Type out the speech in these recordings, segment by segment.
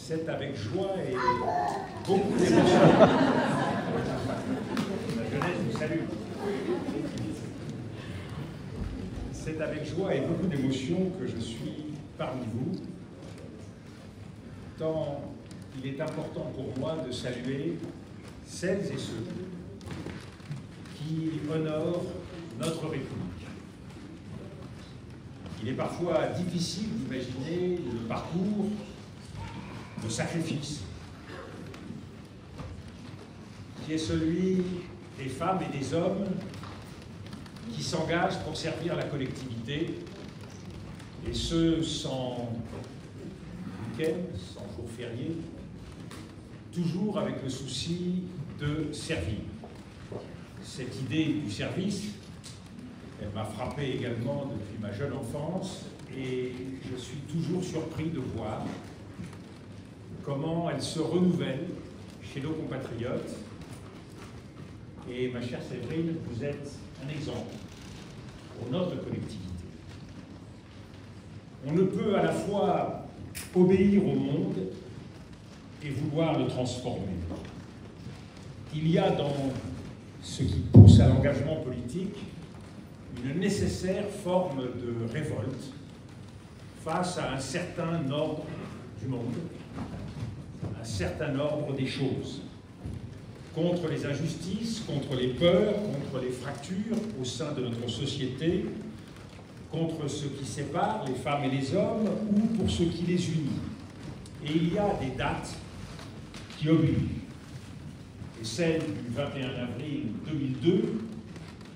C'est avec joie et beaucoup d'émotion. La jeunesse vous salue. C'est avec joie et beaucoup d'émotion que je suis parmi vous, tant il est important pour moi de saluer celles et ceux qui honorent notre République. Il est parfois difficile d'imaginer le parcours de sacrifice qui est celui des femmes et des hommes qui s'engagent pour servir la collectivité, et ce sans week-end, sans jour férié, toujours avec le souci de servir. Cette idée du service, elle m'a frappé également depuis ma jeune enfance, et je suis toujours surpris de voir comment elle se renouvelle chez nos compatriotes. Et ma chère Séverine, vous êtes un exemple pour notre collectivité. On ne peut à la fois obéir au monde et vouloir le transformer. Il y a dans ce qui pousse à l'engagement politique une nécessaire forme de révolte face à un certain ordre du monde, un certain ordre des choses, contre les injustices, contre les peurs, contre les fractures au sein de notre société, contre ce qui sépare les femmes et les hommes ou pour ce qui les unit. Et il y a des dates qui obligent. Et celle du 21 avril 2002,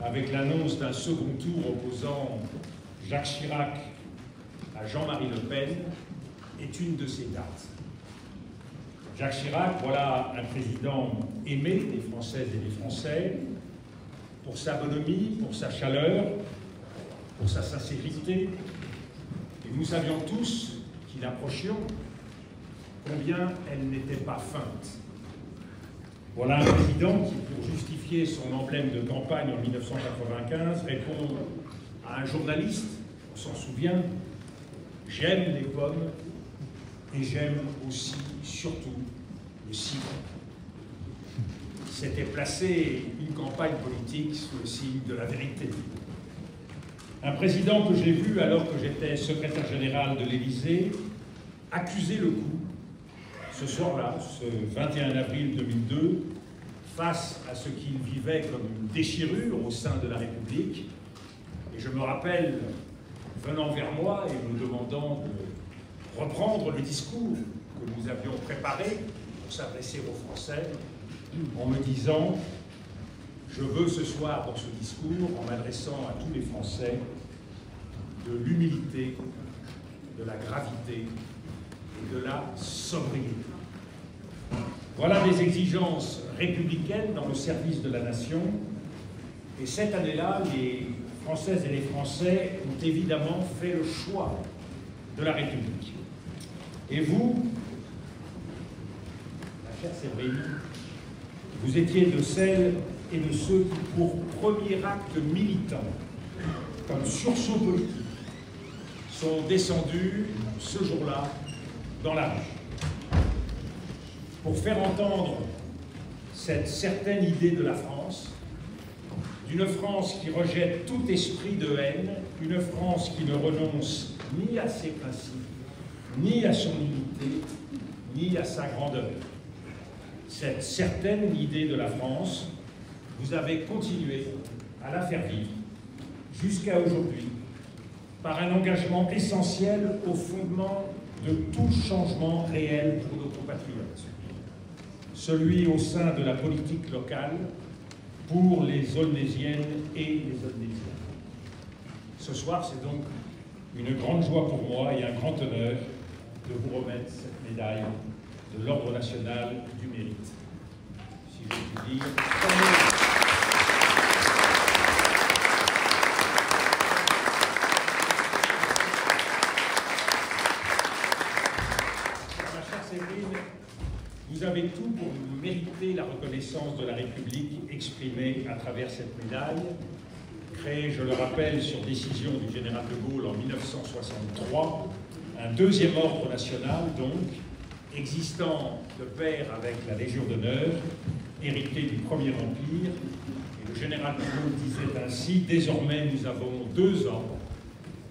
avec l'annonce d'un second tour opposant Jacques Chirac à Jean-Marie Le Pen, est une de ces dates. Jacques Chirac, voilà un président aimé des Françaises et des Français, pour sa bonhomie, pour sa chaleur, pour sa sincérité. Et nous savions tous qui l'approchions combien elle n'était pas feinte. Voilà un président qui, pour justifier son emblème de campagne en 1995, répond à un journaliste, on s'en souvient, « J'aime les pommes et j'aime aussi, surtout, le cidre ». C'était placer une campagne politique sous le signe de la vérité. Un président que j'ai vu, alors que j'étais secrétaire général de l'Élysée, accuser le coup, ce soir-là, ce 21 avril 2002, face à ce qu'il vivait comme une déchirure au sein de la République. Et je me rappelle, venant vers moi et me demandant de reprendre le discours que nous avions préparé pour s'adresser aux Français, en me disant « Je veux ce soir, dans ce discours, en m'adressant à tous les Français, de l'humilité, de la gravité et de la sobriété. » Voilà des exigences républicaines dans le service de la nation. Et cette année-là, les Françaises et les Français ont évidemment fait le choix de la République. Et vous, ma chère Séverine, vous étiez de celles et de ceux qui, pour premier acte militant, comme sursaut politique, sont descendus ce jour-là dans la rue. Pour faire entendre cette certaine idée de la France, d'une France qui rejette tout esprit de haine, une France qui ne renonce ni à ses principes, ni à son unité, ni à sa grandeur. Cette certaine idée de la France, vous avez continué à la faire vivre jusqu'à aujourd'hui par un engagement essentiel au fondement de tout changement réel pour nos compatriotes. Celui au sein de la politique locale pour les Aulnaisiennes et les Aulnaisiens. Ce soir, c'est donc une grande joie pour moi et un grand honneur de vous remettre cette médaille de l'Ordre national du mérite. Si je puis dire... Vous avez tout pour mériter la reconnaissance de la République exprimée à travers cette médaille, créée, je le rappelle, sur décision du général de Gaulle en 1963, un deuxième ordre national donc, existant de pair avec la Légion d'honneur, héritée du Premier Empire. Et le général de Gaulle disait ainsi: désormais nous avons 2 ordres,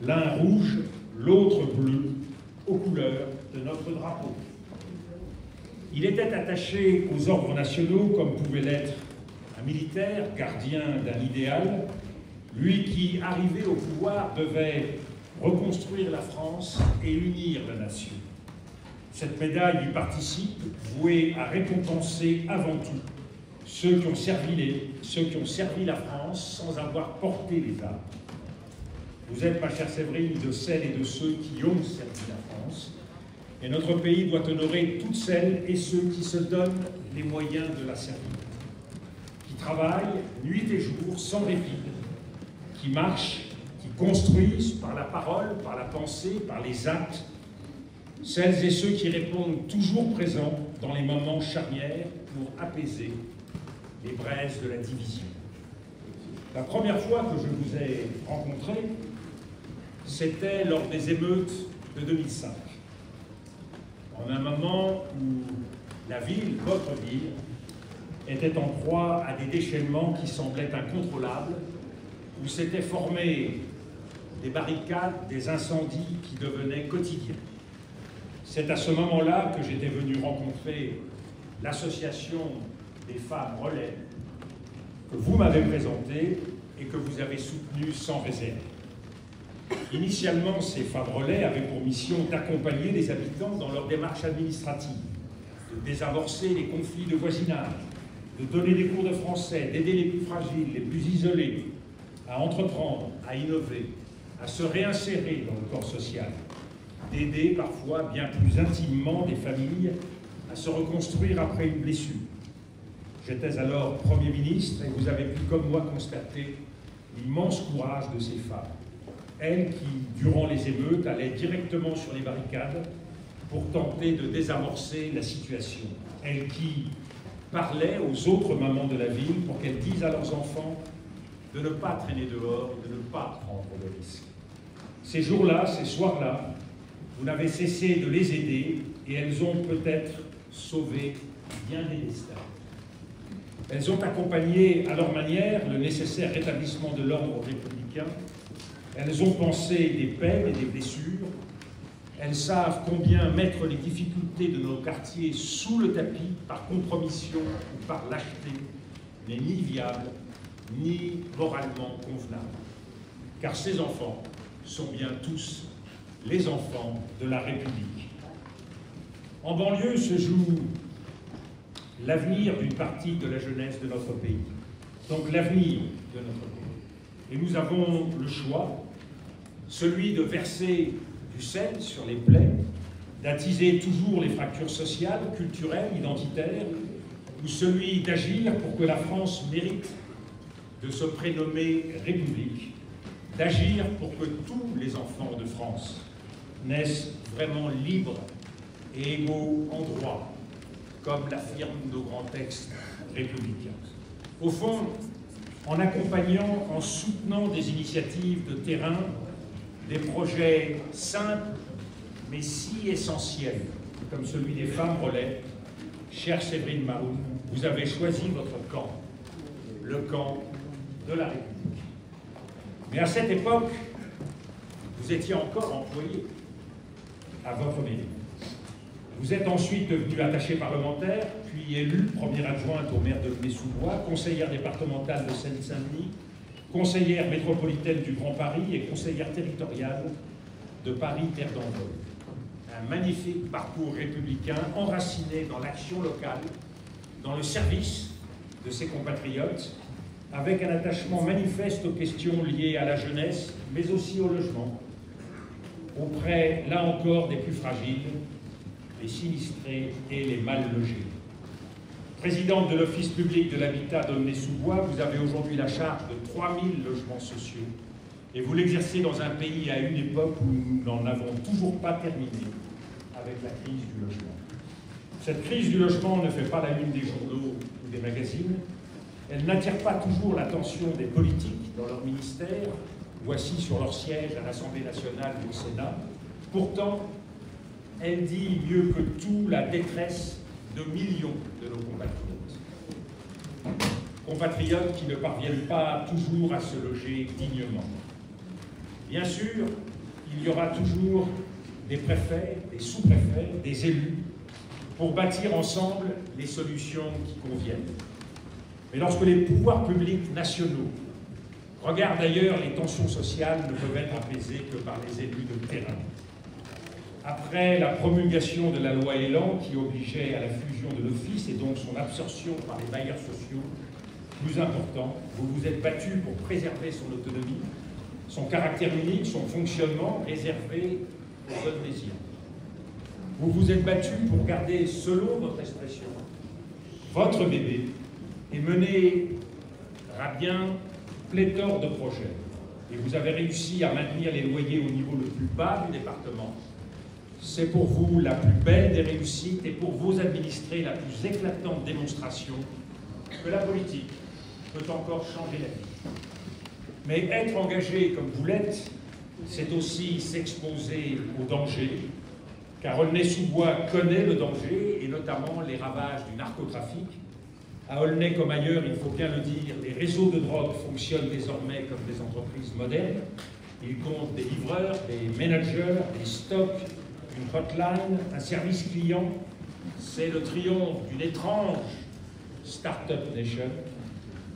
l'un rouge, l'autre bleu, aux couleurs de notre drapeau. Il était attaché aux ordres nationaux comme pouvait l'être un militaire, gardien d'un idéal. Lui qui, arrivé au pouvoir, devait reconstruire la France et unir la nation. Cette médaille lui participe, vouée à récompenser avant tout ceux qui ont servi la France sans avoir porté les armes. Vous êtes, ma chère Séverine, de celles et de ceux qui ont servi la France, et notre pays doit honorer toutes celles et ceux qui se donnent les moyens de la servir, qui travaillent nuit et jour sans répit, qui marchent, qui construisent par la parole, par la pensée, par les actes, celles et ceux qui répondent toujours présents dans les moments charnières pour apaiser les braises de la division. La première fois que je vous ai rencontré, c'était lors des émeutes de 2005. En un moment où la ville, votre ville, était en proie à des déchaînements qui semblaient incontrôlables, où s'étaient formées des barricades, des incendies qui devenaient quotidiens. C'est à ce moment-là que j'étais venu rencontrer l'association des femmes relais, que vous m'avez présentée et que vous avez soutenue sans réserve. Initialement, ces femmes relais avaient pour mission d'accompagner les habitants dans leur démarche administrative, de désamorcer les conflits de voisinage, de donner des cours de français, d'aider les plus fragiles, les plus isolés, à entreprendre, à innover, à se réinsérer dans le corps social, d'aider parfois bien plus intimement des familles à se reconstruire après une blessure. J'étais alors Premier ministre et vous avez pu, comme moi, constater l'immense courage de ces femmes. Elles qui, durant les émeutes, allaient directement sur les barricades pour tenter de désamorcer la situation. Elles qui parlaient aux autres mamans de la ville pour qu'elles disent à leurs enfants de ne pas traîner dehors, de ne pas prendre de risques. Ces jours-là, ces soirs-là, vous n'avez cessé de les aider et elles ont peut-être sauvé bien des destins. Elles ont accompagné à leur manière le nécessaire rétablissement de l'ordre républicain. Elles ont pensé des peines et des blessures. Elles savent combien mettre les difficultés de nos quartiers sous le tapis par compromission ou par lâcheté n'est ni viable ni moralement convenable. Car ces enfants sont bien tous les enfants de la République. En banlieue se joue l'avenir d'une partie de la jeunesse de notre pays, donc l'avenir de notre pays. Et nous avons le choix, celui de verser du sel sur les plaies, d'attiser toujours les fractures sociales, culturelles, identitaires, ou celui d'agir pour que la France mérite de se prénommer République, d'agir pour que tous les enfants de France naissent vraiment libres et égaux en droit, comme l'affirment nos grands textes républicains. Au fond, en accompagnant, en soutenant des initiatives de terrain, des projets simples mais si essentiels, comme celui des femmes relais, chère Séverine Maroun, vous avez choisi votre camp, le camp de la République. Mais à cette époque, vous étiez encore employé à votre mairie. Vous êtes ensuite devenu attaché parlementaire, puis élu première adjointe au maire de Meaux-sous-Bois, conseillère départementale de Seine-Saint-Denis, conseillère métropolitaine du Grand Paris et conseillère territoriale de Paris-Terre d'Envol. Un magnifique parcours républicain enraciné dans l'action locale, dans le service de ses compatriotes, avec un attachement manifeste aux questions liées à la jeunesse, mais aussi au logement, auprès, là encore, des plus fragiles, les sinistrés et les mal logés. Présidente de l'Office public de l'habitat d'Aulnay-sous-Bois, vous avez aujourd'hui la charge de 3000 logements sociaux et vous l'exercez dans un pays à une époque où nous n'en avons toujours pas terminé avec la crise du logement. Cette crise du logement ne fait pas la une des journaux ou des magazines. Elle n'attire pas toujours l'attention des politiques dans leur ministère ou assis sur leur siège à l'Assemblée nationale ou au Sénat. Pourtant, elle dit mieux que tout la détresse de millions de nos compatriotes. Compatriotes qui ne parviennent pas toujours à se loger dignement. Bien sûr, il y aura toujours des préfets, des sous-préfets, des élus, pour bâtir ensemble les solutions qui conviennent. Mais lorsque les pouvoirs publics nationaux regardent ailleurs, les tensions sociales ne peuvent être apaisées que par les élus de terrain. Après la promulgation de la loi Elan, qui obligeait à la fusion de l'office et donc son absorption par les bailleurs sociaux, plus important, vous vous êtes battu pour préserver son autonomie, son caractère unique, son fonctionnement réservé aux Odnésiens. Vous vous êtes battu pour garder, selon votre expression, votre bébé et mener à bien pléthore de projets. Et vous avez réussi à maintenir les loyers au niveau le plus bas du département. C'est pour vous la plus belle des réussites et pour vos administrés la plus éclatante démonstration que la politique peut encore changer la vie. Mais être engagé comme vous l'êtes, c'est aussi s'exposer au danger, car Aulnay-sous-Bois connaît le danger, et notamment les ravages du narcotrafic. À Aulnay comme ailleurs, il faut bien le dire, les réseaux de drogue fonctionnent désormais comme des entreprises modernes. Ils comptent des livreurs, des managers, des stocks, une hotline, un service client. C'est le triomphe d'une étrange start-up nation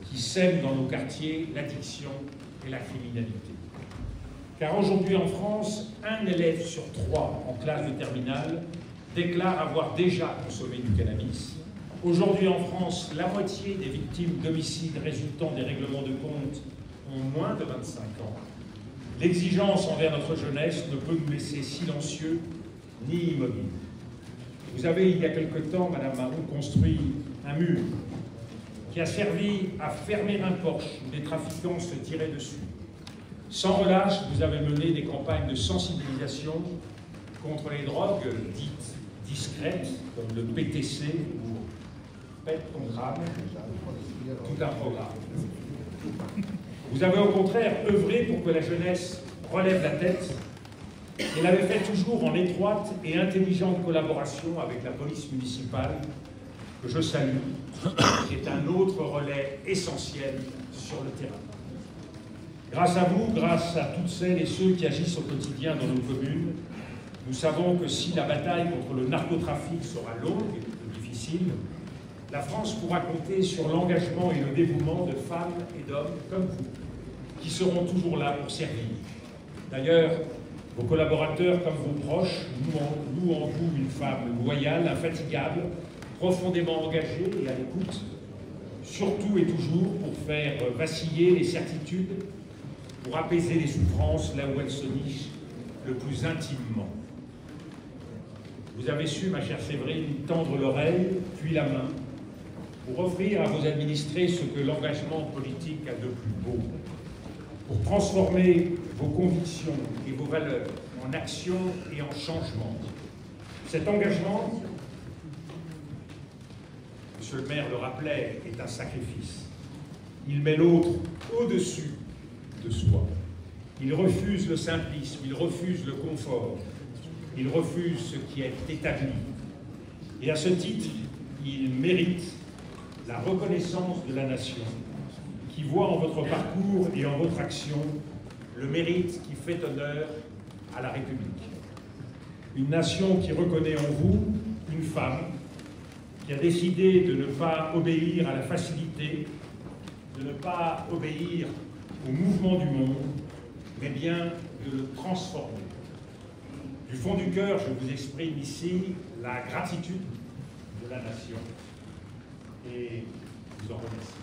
qui sème dans nos quartiers l'addiction et la criminalité. Car aujourd'hui en France, un élève sur 3 en classe de terminale déclare avoir déjà consommé du cannabis. Aujourd'hui en France, la moitié des victimes d'homicides résultant des règlements de compte ont moins de 25 ans. L'exigence envers notre jeunesse ne peut nous laisser silencieux ni immobiles. Vous avez, il y a quelque temps, Madame Marron, construit un mur qui a servi à fermer un Porsche où des trafiquants se tiraient dessus. Sans relâche, vous avez mené des campagnes de sensibilisation contre les drogues dites discrètes, comme le PTC ou Pète ton crâne, tout un programme. Vous avez au contraire œuvré pour que la jeunesse relève la tête et l'avait fait toujours en étroite et intelligente collaboration avec la police municipale, que je salue, qui est un autre relais essentiel sur le terrain. Grâce à vous, grâce à toutes celles et ceux qui agissent au quotidien dans nos communes, nous savons que si la bataille contre le narcotrafic sera longue et difficile, la France pourra compter sur l'engagement et le dévouement de femmes et d'hommes comme vous, qui seront toujours là pour servir. D'ailleurs, vos collaborateurs comme vos proches louent en vous une femme loyale, infatigable, profondément engagée et à l'écoute, surtout et toujours pour faire vaciller les certitudes, pour apaiser les souffrances là où elles se nichent le plus intimement. Vous avez su, ma chère Séverine, tendre l'oreille, puis la main, pour offrir à vos administrés ce que l'engagement politique a de plus beau, pour transformer vos convictions et vos valeurs en action et en changement. Cet engagement, Monsieur le maire le rappelait, est un sacrifice. Il met l'autre au-dessus de soi. Il refuse le simplisme, il refuse le confort, il refuse ce qui est établi. Et à ce titre, il mérite la reconnaissance de la nation, qui voit en votre parcours et en votre action le mérite qui fait honneur à la République. Une nation qui reconnaît en vous une femme qui a décidé de ne pas obéir à la facilité, de ne pas obéir au mouvement du monde, mais bien de le transformer. Du fond du cœur, je vous exprime ici la gratitude de la nation et je vous en remercie.